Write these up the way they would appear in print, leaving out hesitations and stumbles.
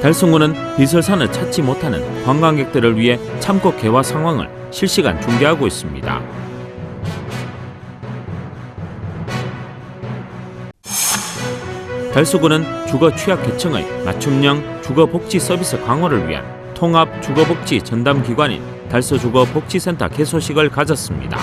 달성군은 비설산을 찾지 못하는 관광객들을 위해 참고 개화 상황을 실시간 중계하고 있습니다. 달서군은 주거 취약계층의 맞춤형 주거복지 서비스 강화를 위한 통합 주거복지 전담기관인 달서주거복지센터 개소식을 가졌습니다.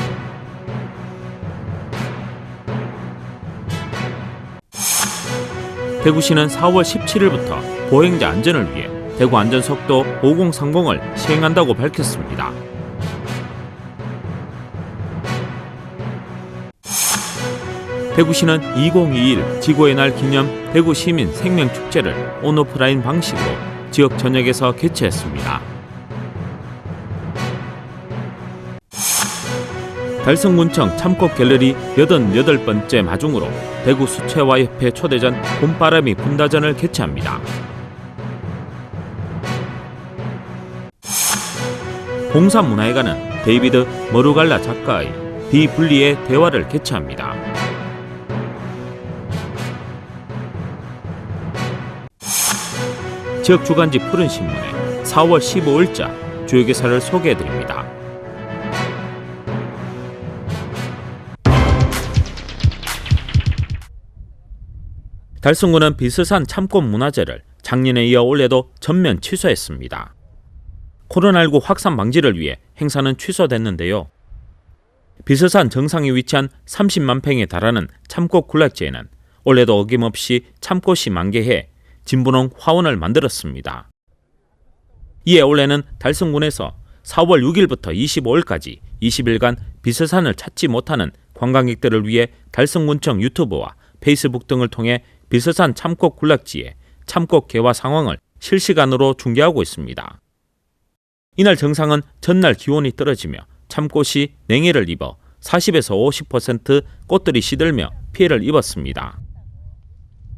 대구시는 4월 17일부터 보행자 안전을 위해 대구 안전속도 5030을 시행한다고 밝혔습니다. 대구시는 2021 지구의 날 기념 대구 시민 생명축제를 온오프라인 방식으로 지역 전역에서 개최했습니다. 달성군청 참꽃 갤러리 88번째 마중으로 대구 수채화협회 초대전 봄바람이 분다전을 개최합니다. 봉사문화회관은 데이비드 머루갈라 작가의 비분리의 대화를 개최합니다. 지역 주간지 푸른신문에 4월 15일자 주요 기사를 소개해드립니다. 달성군은 비설산 참꽃 문화제를 작년에 이어 올해도 전면 취소했습니다. 코로나19 확산 방지를 위해 행사는 취소됐는데요. 비설산 정상에 위치한 30만 평에 달하는 참꽃 군락지에는 올해도 어김없이 참꽃이 만개해 진분홍 화원을 만들었습니다. 이에 올해는 달성군에서 4월 6일부터 25일까지 20일간 비설산을 찾지 못하는 관광객들을 위해 달성군청 유튜브와 페이스북 등을 통해 비설산 참꽃 군락지의 참꽃 개화 상황을 실시간으로 중계하고 있습니다. 이날 정상은 전날 기온이 떨어지며 참꽃이 냉해를 입어 40에서 50% 꽃들이 시들며 피해를 입었습니다.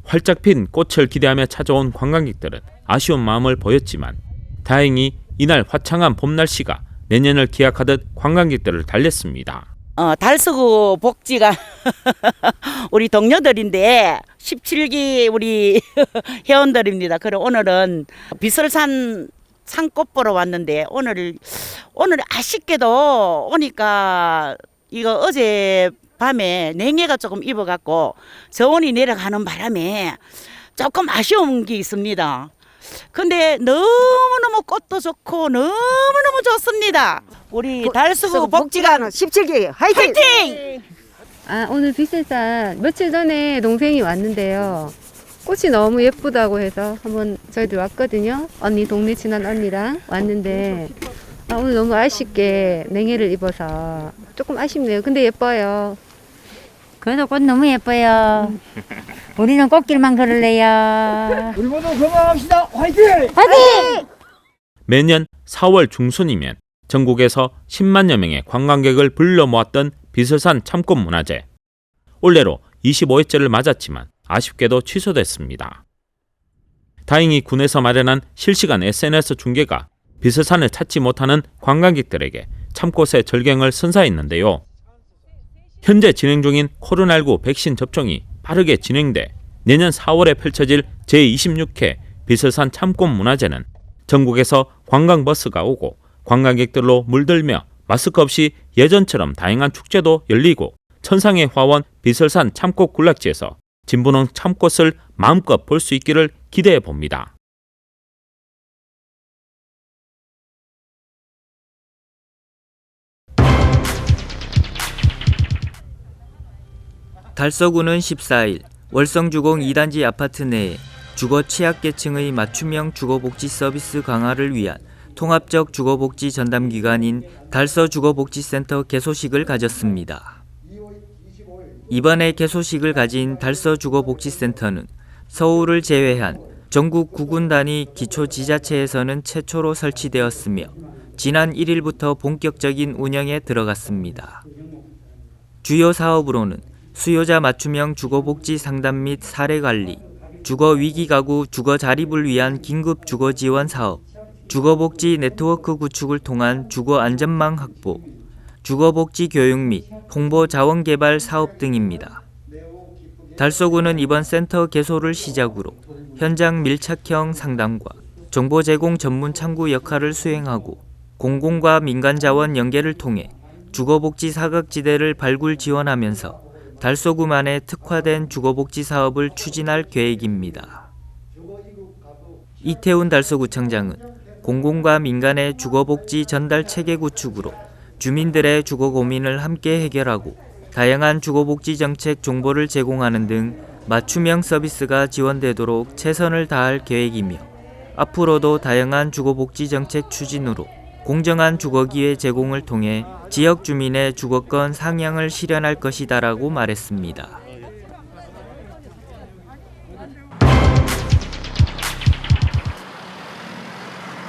활짝 핀 꽃을 기대하며 찾아온 관광객들은 아쉬운 마음을 보였지만 다행히 이날 화창한 봄 날씨가 내년을 기약하듯 관광객들을 달랬습니다. 달서구 복지가 우리 동료들인데 17기 우리 회원들입니다. 그리고 오늘은 비설산 산꽃 보러 왔는데 오늘 아쉽게도 오니까 이거 어제 밤에 냉해가 조금 입어갖고 저온이 내려가는 바람에 조금 아쉬운 게 있습니다. 근데 너무너무 꽃도 좋고 너무너무 좋습니다. 우리 달서구 복지관 17기 화이팅! 화이팅! 오늘 비설산 며칠 전에 동생이 왔는데요. 꽃이 너무 예쁘다고 해서 한번 저희들 왔거든요. 언니, 동네 친한 언니랑 왔는데 오늘 너무 아쉽게 냉해를 입어서 조금 아쉽네요. 근데 예뻐요. 그래도 꽃 너무 예뻐요. 우리는 꽃길만 걸을래요. 우리 모두 건강합시다. 화이팅! 화이팅! 매년 4월 중순이면 전국에서 10만여 명의 관광객을 불러 모았던 비설산 참꽃 문화제. 올해로 25회째를 맞았지만 아쉽게도 취소됐습니다. 다행히 군에서 마련한 실시간 SNS 중계가 비설산을 찾지 못하는 관광객들에게 참꽃의 절경을 선사했는데요. 현재 진행 중인 코로나19 백신 접종이 빠르게 진행돼 내년 4월에 펼쳐질 제26회 비설산 참꽃 문화제는 전국에서 관광버스가 오고 관광객들로 물들며 마스크 없이 예전처럼 다양한 축제도 열리고 천상의 화원 비설산 참꽃 군락지에서 진분홍 참꽃을 마음껏 볼 수 있기를 기대해 봅니다. 달서구는 14일 월성주공 2단지 아파트 내에 주거 취약계층의 맞춤형 주거복지 서비스 강화를 위한 통합적 주거복지 전담기관인 달서주거복지센터 개소식을 가졌습니다. 이번에 개소식을 가진 달서주거복지센터는 서울을 제외한 전국 9군 단위 기초지자체에서는 최초로 설치되었으며 지난 1일부터 본격적인 운영에 들어갔습니다. 주요 사업으로는 수요자 맞춤형 주거복지 상담 및 사례관리, 주거위기가구 주거자립을 위한 긴급 주거지원 사업, 주거복지 네트워크 구축을 통한 주거 안전망 확보, 주거복지 교육 및 홍보 자원 개발 사업 등입니다. 달서구는 이번 센터 개소를 시작으로 현장 밀착형 상담과 정보 제공 전문 창구 역할을 수행하고 공공과 민간 자원 연계를 통해 주거복지 사각지대를 발굴 지원하면서 달서구만의 특화된 주거복지 사업을 추진할 계획입니다. 이태훈 달서구청장은 공공과 민간의 주거복지 전달 체계 구축으로 주민들의 주거 고민을 함께 해결하고 다양한 주거복지 정책 정보를 제공하는 등 맞춤형 서비스가 지원되도록 최선을 다할 계획이며 앞으로도 다양한 주거복지 정책 추진으로 공정한 주거기회 제공을 통해 지역 주민의 주거권 상향을 실현할 것이다라고 말했습니다.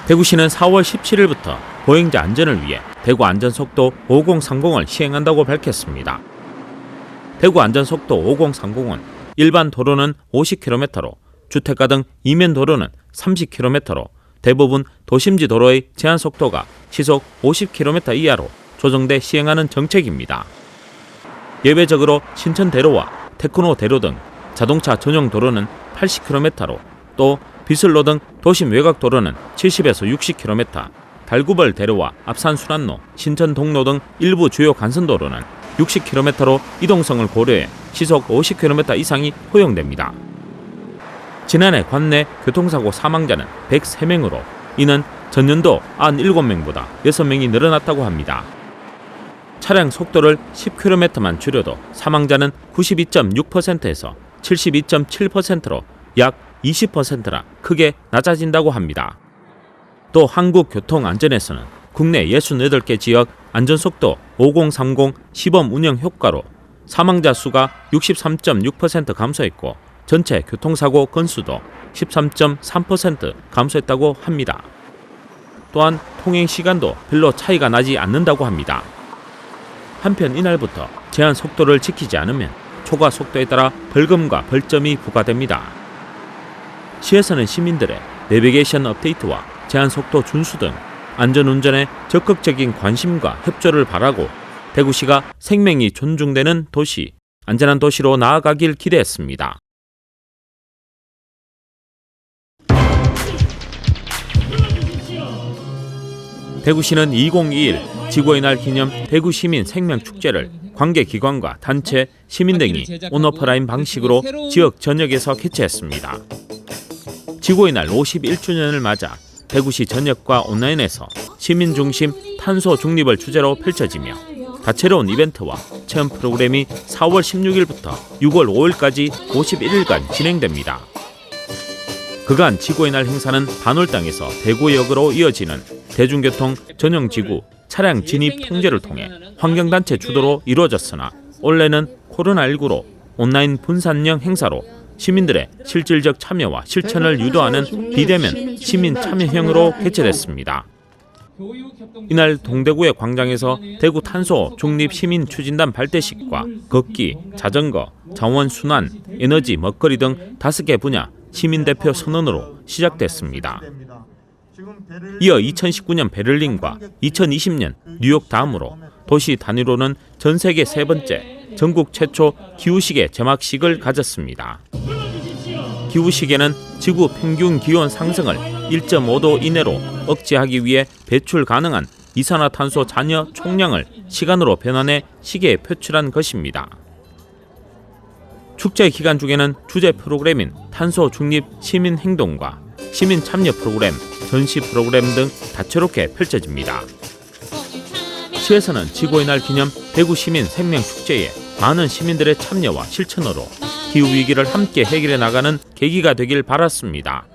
대구시는 4월 17일부터 보행자 안전을 위해 대구 안전속도 5030을 시행한다고 밝혔습니다. 대구 안전속도 5030은 일반 도로는 50km로 주택가 등 이면 도로는 30km로 대부분 도심지 도로의 제한 속도가 시속 50km 이하로 조정돼 시행하는 정책입니다. 예외적으로 신천대로와 테크노대로 등 자동차 전용 도로는 80km로 또 비슬로 등 도심 외곽 도로는 70에서 60km, 달구벌 대로와 앞산순환로, 신천동로 등 일부 주요 간선도로는 60km로 이동성을 고려해 시속 50km 이상이 허용됩니다. 지난해 관내 교통사고 사망자는 103명으로 이는 전년도 97명보다 6명이 늘어났다고 합니다. 차량 속도를 10km만 줄여도 사망자는 92.6%에서 72.7%로 약 20%나 크게 낮아진다고 합니다. 또 한국교통안전에서는 국내 68개 지역 안전속도 5030 시범 운영 효과로 사망자 수가 63.6% 감소했고 전체 교통사고 건수도 13.3% 감소했다고 합니다. 또한 통행 시간도 별로 차이가 나지 않는다고 합니다. 한편 이날부터 제한 속도를 지키지 않으면 초과 속도에 따라 벌금과 벌점이 부과됩니다. 시에서는 시민들의 내비게이션 업데이트와 제한 속도 준수 등 안전운전에 적극적인 관심과 협조를 바라고 대구시가 생명이 존중되는 도시, 안전한 도시로 나아가길 기대했습니다. 대구시는 2021 지구의 날 기념 대구시민 생명축제를 관계기관과 단체, 시민 등이 온오프라인 방식으로 지역 전역에서 개최했습니다. 지구의 날 51주년을 맞아 대구시 전역과 온라인에서 시민 중심 탄소 중립을 주제로 펼쳐지며 다채로운 이벤트와 체험 프로그램이 4월 16일부터 6월 5일까지 51일간 진행됩니다. 그간 지구의 날 행사는 반월당에서 대구역으로 이어지는 대중교통 전용지구 차량 진입 통제를 통해 환경단체 주도로 이루어졌으나 올해는 코로나19로 온라인 분산형 행사로 시민들의 실질적 참여와 실천을 유도하는 비대면 시민 참여형으로 개최됐습니다. 이날 동대구의 광장에서 대구 탄소 중립 시민 추진단 발대식과 걷기, 자전거, 자원 순환, 에너지, 먹거리 등 5개 분야 시민 대표 선언으로 시작됐습니다. 이어 2019년 베를린과 2020년 뉴욕 다음으로 도시 단위로는 전 세계 세 번째, 전국 최초 기후시계 제막식을 가졌습니다. 기후시계는 지구 평균 기온 상승을 1.5도 이내로 억제하기 위해 배출 가능한 이산화탄소 잔여 총량을 시간으로 변환해 시계에 표출한 것입니다. 축제 기간 중에는 주제 프로그램인 탄소 중립 시민 행동과 시민 참여 프로그램, 전시 프로그램 등 다채롭게 펼쳐집니다. 시에서는 지구의 날 기념 대구 시민 생명축제에 많은 시민들의 참여와 실천으로 기후위기를 함께 해결해 나가는 계기가 되길 바랐습니다.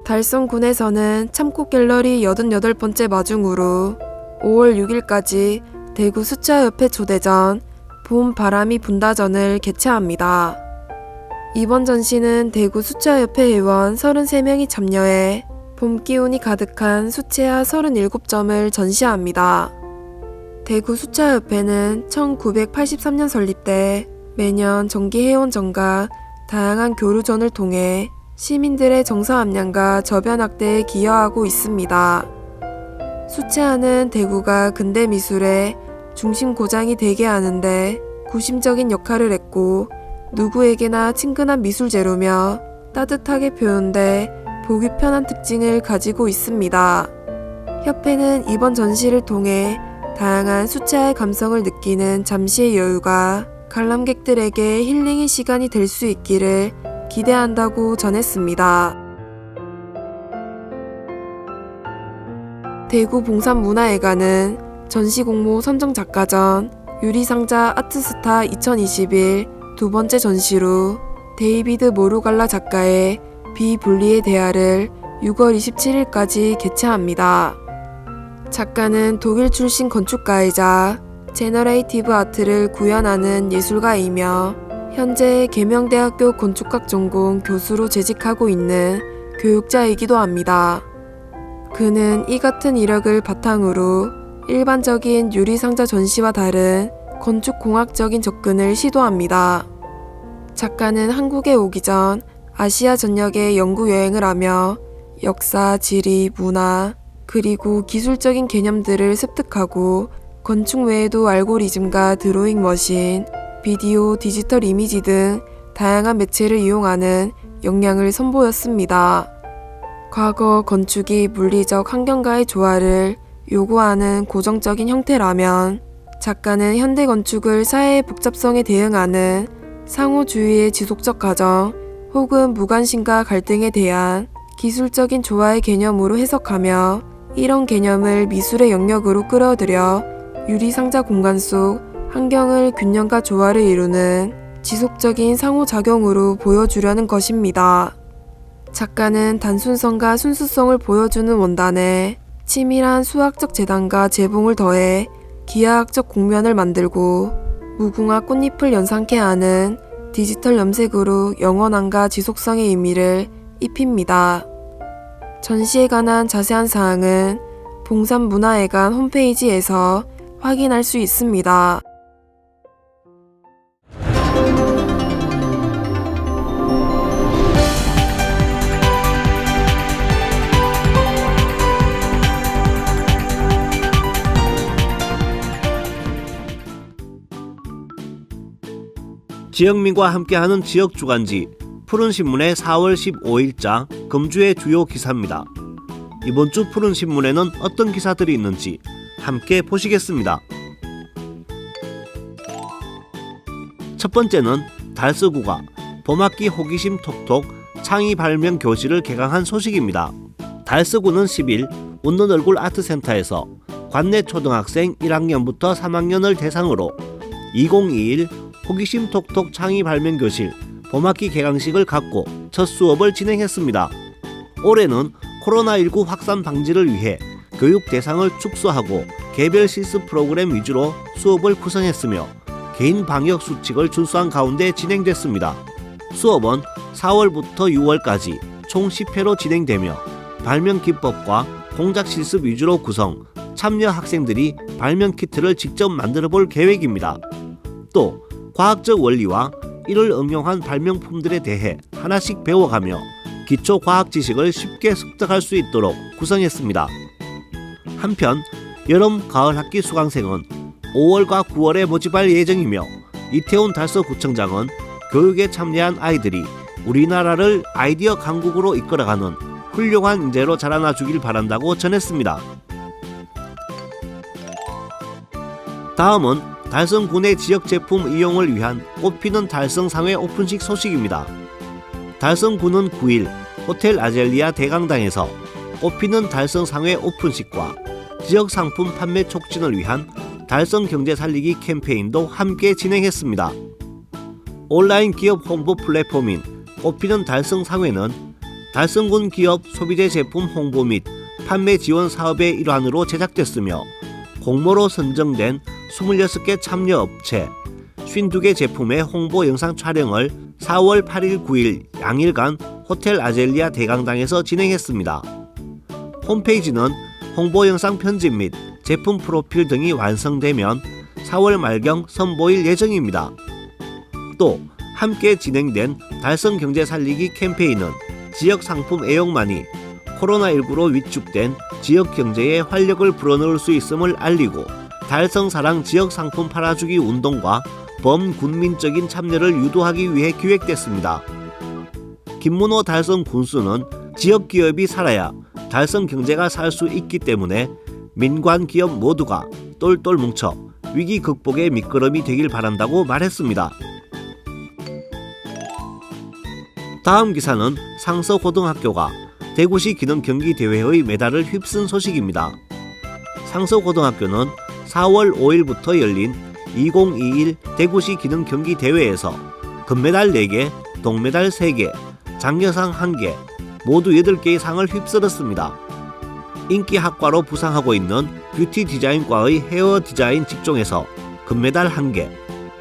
달성군에서는 참꽃갤러리 88번째 마중으로 5월 6일까지 대구 수차협회 초대전 봄 바람이 분다전을 개최합니다. 이번 전시는 대구 수차협회 회원 33명이 참여해 봄 기운이 가득한 수채화 37점을 전시합니다. 대구 수채화협회는 1983년 설립돼 매년 정기회원전과 다양한 교류전을 통해 시민들의 정서함양과 저변 확대에 기여하고 있습니다. 수채화는 대구가 근대 미술의 중심 고장이 되게 하는데 구심적인 역할을 했고 누구에게나 친근한 미술 재료며 따뜻하게 표현돼 보기 편한 특징을 가지고 있습니다. 협회는 이번 전시를 통해 다양한 수채화의 감성을 느끼는 잠시의 여유가 관람객들에게 힐링의 시간이 될 수 있기를 기대한다고 전했습니다. 대구 봉산문화회관은 전시공모 선정작가전 유리상자 아트스타 2021 두 번째 전시로 데이비드 모루갈라 작가의 비분리의 대화를 6월 27일까지 개최합니다. 작가는 독일 출신 건축가이자 제너레이티브 아트를 구현하는 예술가이며 현재 계명대학교 건축학 전공 교수로 재직하고 있는 교육자이기도 합니다. 그는 이 같은 이력을 바탕으로 일반적인 유리상자 전시와 다른 건축공학적인 접근을 시도합니다. 작가는 한국에 오기 전 아시아 전역에 연구 여행을 하며 역사, 지리, 문화, 그리고 기술적인 개념들을 습득하고 건축 외에도 알고리즘과 드로잉 머신, 비디오, 디지털 이미지 등 다양한 매체를 이용하는 역량을 선보였습니다. 과거 건축이 물리적 환경과의 조화를 요구하는 고정적인 형태라면 작가는 현대 건축을 사회의 복잡성에 대응하는 상호주의의 지속적 과정 혹은 무관심과 갈등에 대한 기술적인 조화의 개념으로 해석하며 이런 개념을 미술의 영역으로 끌어들여 유리상자 공간 속 환경을 균형과 조화를 이루는 지속적인 상호작용으로 보여주려는 것입니다. 작가는 단순성과 순수성을 보여주는 원단에 치밀한 수학적 재단과 재봉을 더해 기하학적 곡면을 만들고 무궁화 꽃잎을 연상케 하는 디지털 염색으로 영원함과 지속성의 의미를 입힙니다. 전시에 관한 자세한 사항은 봉산문화회관 홈페이지에서 확인할 수 있습니다. 지역민과 함께하는 지역주간지 푸른신문의 4월 15일자 금주의 주요 기사입니다. 이번 주 푸른신문에는 어떤 기사들이 있는지 함께 보시겠습니다. 첫 번째는 달서구가 봄학기 호기심 톡톡 창의 발명 교실을 개강한 소식입니다. 달서구는 10일 웃는 얼굴 아트센터에서 관내 초등학생 1학년부터 3학년을 대상으로 2021 호기심 톡톡 창의 발명 교실 봄학기 개강식을 갖고 첫 수업을 진행했습니다. 올해는 코로나19 확산 방지를 위해 교육 대상을 축소하고 개별 실습 프로그램 위주로 수업을 구성했으며 개인 방역 수칙을 준수한 가운데 진행됐습니다. 수업은 4월부터 6월까지 총 10회로 진행되며 발명 기법과 공작 실습 위주로 구성, 참여 학생들이 발명 키트를 직접 만들어 볼 계획입니다. 또 과학적 원리와 이를 응용한 발명품들에 대해 하나씩 배워가며 기초 과학 지식을 쉽게 습득할 수 있도록 구성했습니다. 한편 여름 가을 학기 수강생은 5월과 9월에 모집할 예정이며 이태원 달서구청장은 교육에 참여한 아이들이 우리나라를 아이디어 강국으로 이끌어가는 훌륭한 인재로 자라나 주길 바란다고 전했습니다. 다음은 달성군의 지역 제품 이용을 위한 꽃피는 달성상회 오픈식 소식입니다. 달성군은 9일 호텔 아젤리아 대강당에서 꽃피는 달성상회 오픈식과 지역 상품 판매 촉진을 위한 달성 경제 살리기 캠페인도 함께 진행했습니다. 온라인 기업 홍보 플랫폼인 꽃피는 달성상회는 달성군 기업 소비재 제품 홍보 및 판매 지원 사업의 일환으로 제작됐으며 공모로 선정된 26개 참여 업체 52개 제품의 홍보 영상 촬영을 4월 8일 9일 양일간 호텔 아젤리아 대강당에서 진행했습니다. 홈페이지는 홍보 영상 편집 및 제품 프로필 등이 완성되면 4월 말경 선보일 예정입니다. 또 함께 진행된 달성 경제 살리기 캠페인은 지역 상품 애용만이 코로나19로 위축된 지역 경제에 활력을 불어넣을 수 있음을 알리고 달성 사랑 지역 상품 팔아주기 운동과 범군민적인 참여를 유도하기 위해 기획됐습니다. 김문호 달성 군수는 지역 기업이 살아야 달성 경제가 살 수 있기 때문에 민관 기업 모두가 똘똘 뭉쳐 위기 극복의 밑거름이 되길 바란다고 말했습니다. 다음 기사는 상서고등학교가 대구시 기능경기대회의 메달을 휩쓴 소식입니다. 상서고등학교는 4월 5일부터 열린 2021 대구시 기능경기대회에서 금메달 4개, 동메달 3개, 장려상 1개, 모두 8개의 상을 휩쓸었습니다. 인기 학과로 부상하고 있는 뷰티 디자인과의 헤어 디자인 직종에서 금메달 1개,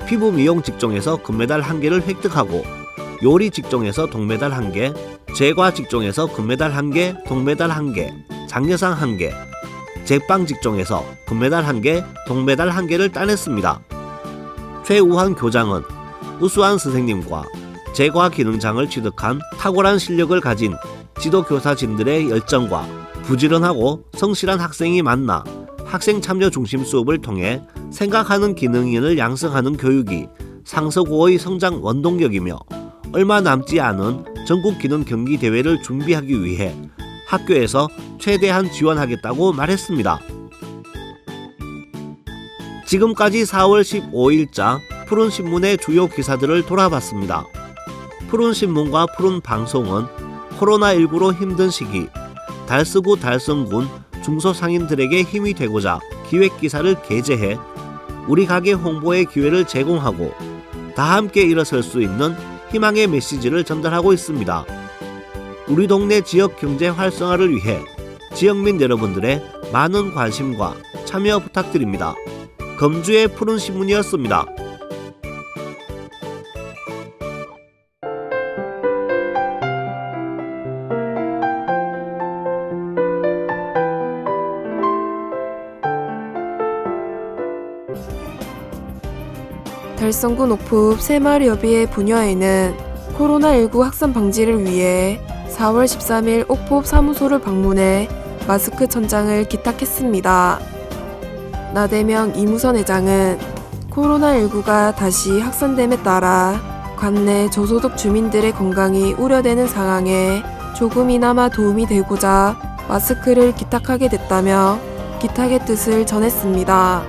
피부 미용 직종에서 금메달 1개를 획득하고 요리 직종에서 동메달 1개, 제과 직종에서 금메달 1개, 동메달 1개, 장려상 1개, 제빵 직종에서 금메달 1개, 동메달 1개를 따냈습니다. 최우환 교장은 우수한 선생님과 제과 기능장을 취득한 탁월한 실력을 가진 지도교사진들의 열정과 부지런하고 성실한 학생이 만나 학생 참여 중심 수업을 통해 생각하는 기능인을 양성하는 교육이 상서고의 성장 원동력이며 얼마 남지 않은 전국 기능 경기 대회를 준비하기 위해 학교에서 최대한 지원하겠다고 말했습니다. 지금까지 4월 15일자 푸른신문의 주요 기사들을 돌아봤습니다. 푸른신문과 푸른방송은 코로나19로 힘든 시기 달서구 달성군 중소상인들에게 힘이 되고자 기획기사를 게재해 우리 가게 홍보의 기회를 제공하고 다 함께 일어설 수 있는 희망의 메시지를 전달하고 있습니다. 우리 동네 지역 경제 활성화를 위해 지역민 여러분들의 많은 관심과 참여 부탁드립니다. 검주의 푸른신문이었습니다. 달성군 옥포읍 새마을여비의 부녀회는 코로나19 확산 방지를 위해 4월 13일 옥포읍 사무소를 방문해 마스크 전장을 기탁했습니다. 나대명 이무선 회장은 코로나19가 다시 확산됨에 따라 관내 저소득 주민들의 건강이 우려되는 상황에 조금이나마 도움이 되고자 마스크를 기탁하게 됐다며 기탁의 뜻을 전했습니다.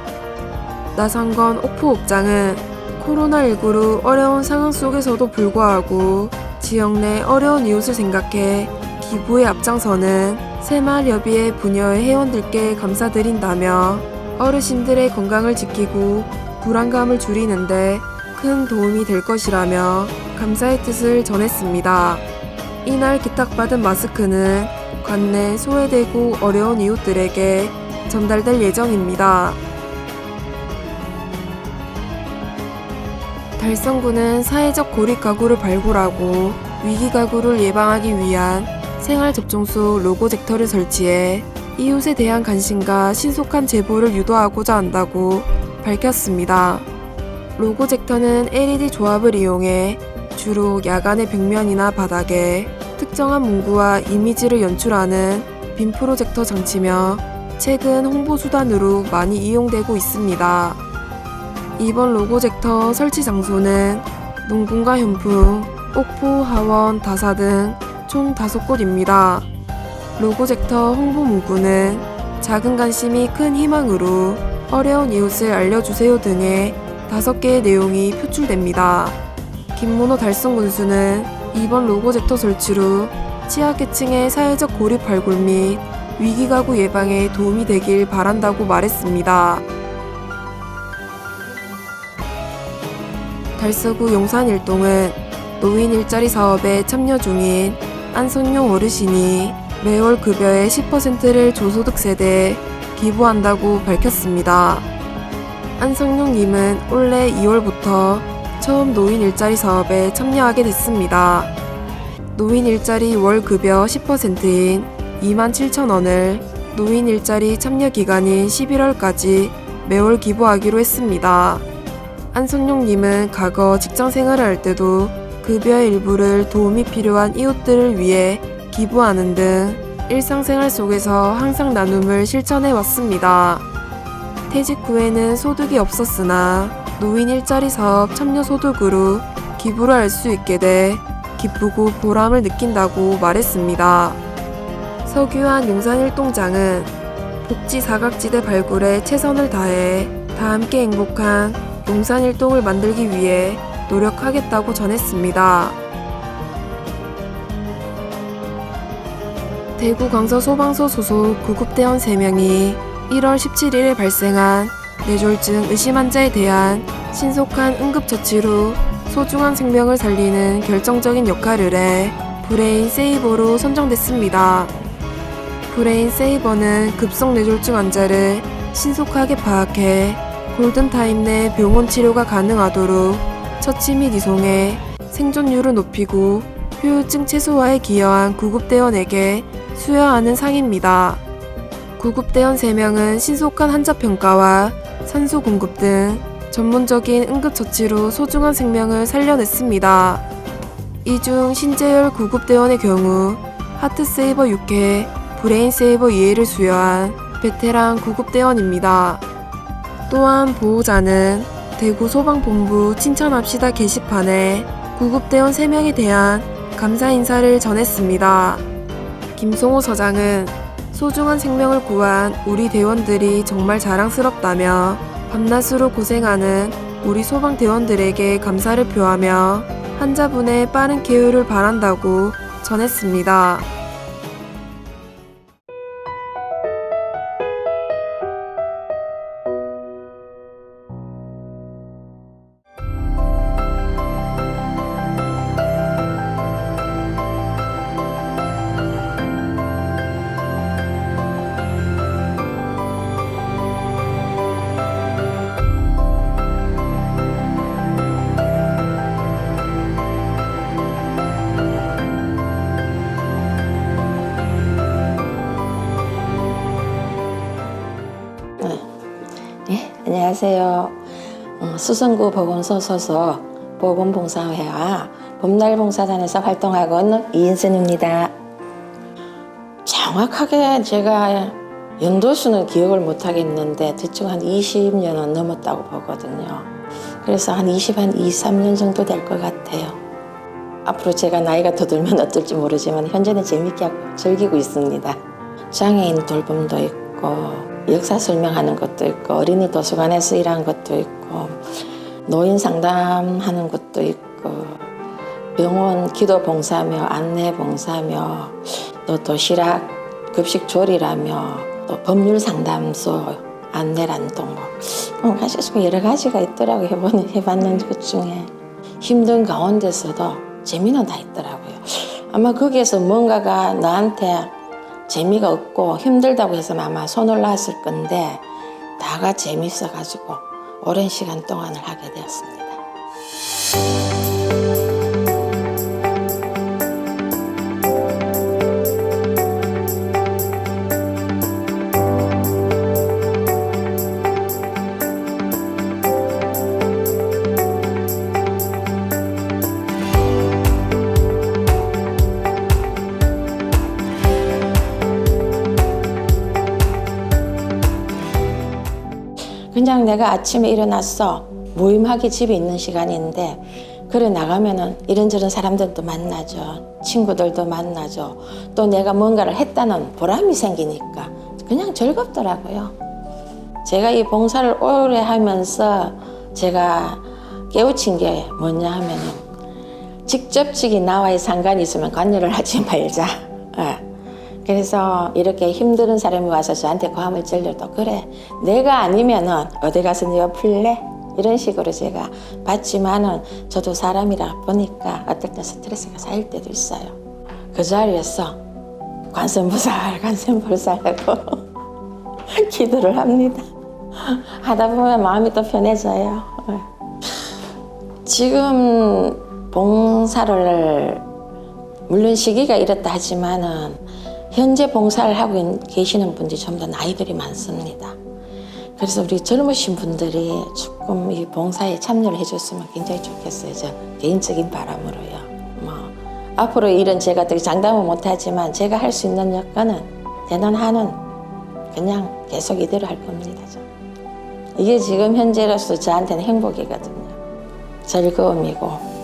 나상건 옥포읍장은 코로나19로 어려운 상황 속에서도 불구하고 지역 내 어려운 이웃을 생각해 기부에 앞장서는 새마을여비의 부녀의 회원들께 감사드린다며 어르신들의 건강을 지키고 불안감을 줄이는데 큰 도움이 될 것이라며 감사의 뜻을 전했습니다. 이날 기탁받은 마스크는 관내 소외되고 어려운 이웃들에게 전달될 예정입니다. 달성군은 사회적 고립 가구를 발굴하고 위기 가구를 예방하기 위한 생활접종소 로고젝터를 설치해 이웃에 대한 관심과 신속한 제보를 유도하고자 한다고 밝혔습니다. 로고젝터는 LED 조합을 이용해 주로 야간의 벽면이나 바닥에 특정한 문구와 이미지를 연출하는 빔 프로젝터 장치며 최근 홍보 수단으로 많이 이용되고 있습니다. 이번 로고젝터 설치 장소는 농군과 현풍, 옥포, 하원, 다사 등 총 5곳입니다. 로고젝터 홍보 문구는 작은 관심이 큰 희망으로 어려운 이웃을 알려주세요 등의 5개의 내용이 표출됩니다. 김문호 달성군수는 이번 로고젝터 설치로 취약계층의 사회적 고립 발굴 및 위기가구 예방에 도움이 되길 바란다고 말했습니다. 달서구 용산일동은 노인 일자리 사업에 참여 중인 안성용 어르신이 매월 급여의 10%를 저소득 세대에 기부한다고 밝혔습니다. 안성용님은 올해 2월부터 처음 노인 일자리 사업에 참여하게 됐습니다. 노인 일자리 월 급여 10%인 27,000원을 노인 일자리 참여 기간인 11월까지 매월 기부하기로 했습니다. 안선용님은 과거 직장 생활을 할 때도 급여의 일부를 도움이 필요한 이웃들을 위해 기부하는 등 일상생활 속에서 항상 나눔을 실천해 왔습니다. 퇴직 후에는 소득이 없었으나 노인 일자리 사업 참여 소득으로 기부를 할 수 있게 돼 기쁘고 보람을 느낀다고 말했습니다. 서규환 용산일동장은 복지 사각지대 발굴에 최선을 다해 다 함께 행복한 용산일동을 만들기 위해 노력하겠다고 전했습니다. 대구 강서소방서 소속 구급대원 3명이 1월 17일에 발생한 뇌졸중 의심 환자에 대한 신속한 응급처치로 소중한 생명을 살리는 결정적인 역할을 해 브레인 세이버로 선정됐습니다. 브레인 세이버는 급성 뇌졸중 환자를 신속하게 파악해 골든타임 내 병원 치료가 가능하도록 처치 및 이송해 생존율을 높이고 후유증 최소화에 기여한 구급대원에게 수여하는 상입니다. 구급대원 3명은 신속한 환자평가와 산소 공급 등 전문적인 응급처치로 소중한 생명을 살려냈습니다. 이 중 신재열 구급대원의 경우 하트세이버 6회, 브레인세이버 2회를 수여한 베테랑 구급대원입니다. 또한 보호자는 대구 소방본부 칭찬합시다 게시판에 구급대원 3명에 대한 감사 인사를 전했습니다. 김송호 서장은 소중한 생명을 구한 우리 대원들이 정말 자랑스럽다며 밤낮으로 고생하는 우리 소방대원들에게 감사를 표하며 환자분의 빠른 쾌유를 바란다고 전했습니다. 안녕하세요. 수성구 보건소 소속 보건봉사회와 봄날봉사단에서 활동하고 있는 이인선입니다. 정확하게 제가 연도수는 기억을 못하겠는데 대충 한 20년은 넘었다고 보거든요. 그래서 한 23년 정도 될 것 같아요. 앞으로 제가 나이가 더 들면 어떨지 모르지만 현재는 재밌게 즐기고 있습니다. 장애인 돌봄도 있고 역사 설명하는 것도 있고 어린이 도서관에서 일하는 것도 있고 노인 상담하는 것도 있고 병원 기도 봉사며 안내 봉사며 또 도시락 급식 조리라며 또 법률 상담소 안내란동 사실 여러 가지가 있더라고요. 해봤는 것 중에 힘든 가운데서도 재미는 다 있더라고요. 아마 거기에서 뭔가가 나한테 재미가 없고 힘들다고 해서 아마 손을 놨을 건데 다가 재밌어가지고 오랜 시간 동안을 하게 되었습니다. 그냥 내가 아침에 일어났어 모임하기 집에 있는 시간인데 그래 나가면은 이런저런 사람들도 만나죠. 친구들도 만나죠. 또 내가 뭔가를 했다는 보람이 생기니까 그냥 즐겁더라고요. 제가 이 봉사를 오래 하면서 제가 깨우친 게 뭐냐 하면은 직접적인 나와의 상관이 있으면 관여를 하지 말자. 그래서 이렇게 힘든 사람이 와서 저한테 고함을 찔러도 그래 내가 아니면은 어디 가서 네가 풀래? 이런 식으로 제가 받지만은 저도 사람이라 보니까 어떨 때 스트레스가 쌓일 때도 있어요. 그 자리에서 관세음보살하고 기도를 합니다. 하다 보면 마음이 또 편해져요. 지금 봉사를 물론 시기가 이렇다 하지만은 현재 봉사를 하고 계시는 분들이 좀 더 나이들이 많습니다. 그래서 우리 젊으신 분들이 조금 이 봉사에 참여를 해줬으면 굉장히 좋겠어요. 저 개인적인 바람으로요. 앞으로 일은 제가 되게 장담은 못하지만 제가 할 수 있는 여건은 되는 한은 그냥 계속 이대로 할 겁니다. 이게 지금 현재로서 저한테는 행복이거든요. 즐거움이고.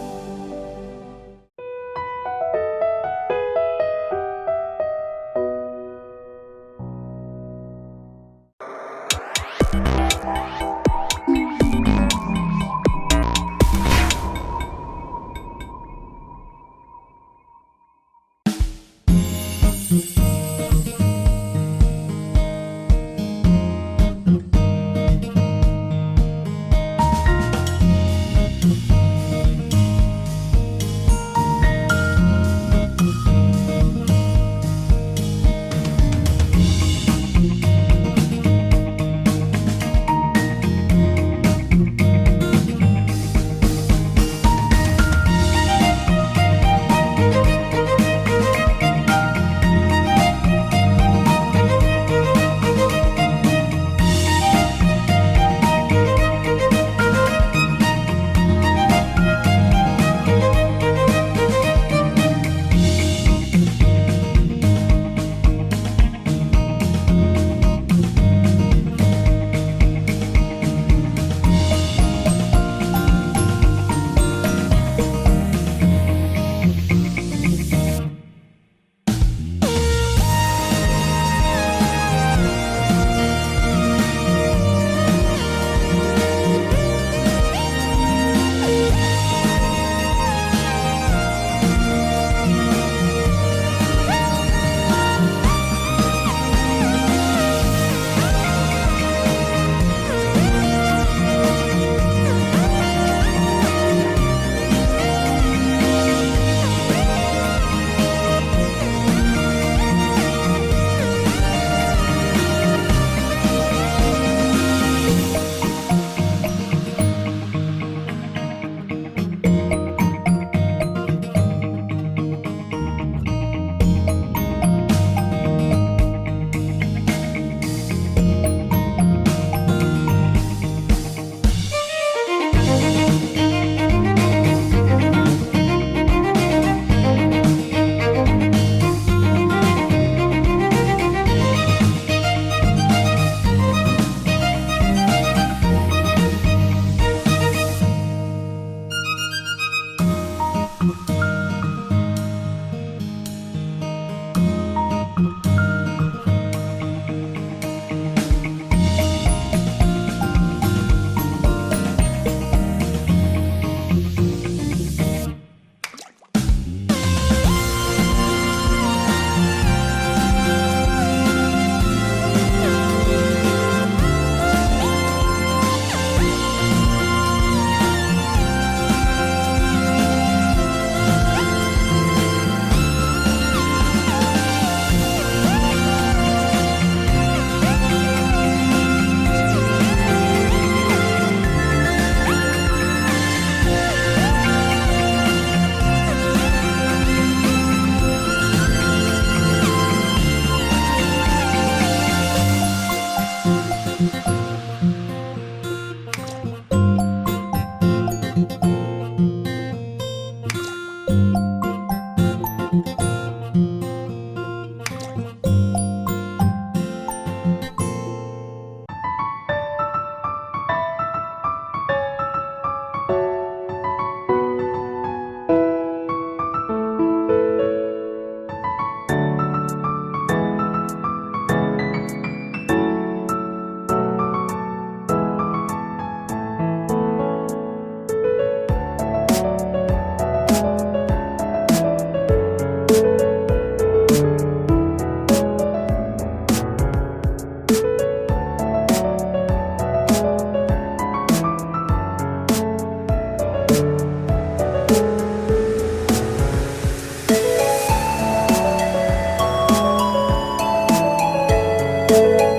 네.